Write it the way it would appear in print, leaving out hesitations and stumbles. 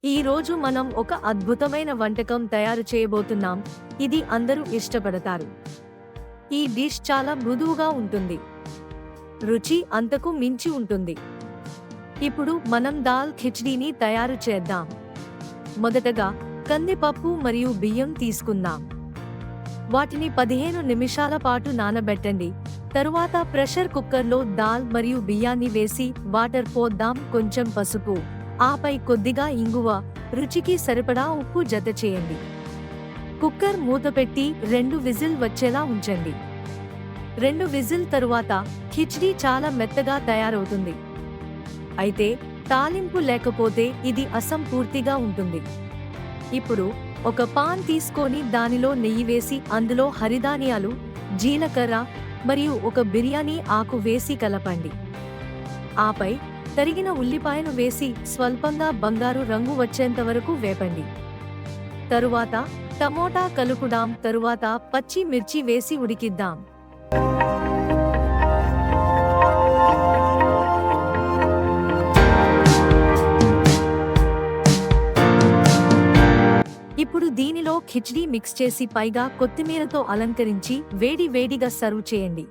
ఈ రోజు మనం ఒక అద్భుతమైన వంటకం తయారు చేయబోతున్నాం. ఇది అందరూ ఇష్టపడతారు. ఈ డిష్ చాలా మృదువుగా ఉంటుంది. రుచి అంతకు మించి ఉంటుంది. ఇప్పుడు మనం దాల్ ఖిచడీని తయారు చేద్దాం. మొదటగా కందిపప్పు మరియు బియ్యం తీసుకుందాం. వాటిని 15 నిమిషాల పాటు నానబెట్టండి. తరువాత ప్రెషర్ కుక్కర్లో దాల్ మరియు బియ్యాన్ని వేసి వాటర్ పోద్దాం. కొంచెం పసుపు, ఆపై కొద్దిగా ఇంగువ, రుచికి సరిపడా ఉప్పు జత చేయండి. కుక్కర్ మూతపెట్టి 2 విజిల్ వచ్చేలా ఉంచండి. 2 విజిల్ తరువాత ఖిచడీ చాలా మెత్తగా తయారవుతుంది. అయితే తాలింపు లేకపోతే ఇది అసంపూర్తిగా ఉంటుంది. ఇప్పుడు ఒక పాన్ తీసుకొని దానిలో నెయ్యి వేసి అందులో హరిధాన్యాలు, జీలకర్ర మరియు ఒక బిర్యానీ ఆకు వేసి కలపండి. ఆపై తరిగిన ఉల్లిపాయను వేసి స్వల్పంగా బంగారు రంగు వచ్చేంత వరకు వేపండి. తరువాత టమోటా కలుపుదాం. తరువాత పచ్చి మిర్చి వేసి ఉడికిద్దాం. ఇప్పుడు దీనిలో ఖిచడీ మిక్స్ చేసి పైగా కొత్తిమీరతో అలంకరించి వేడి వేడిగా సర్వ్ చేయండి.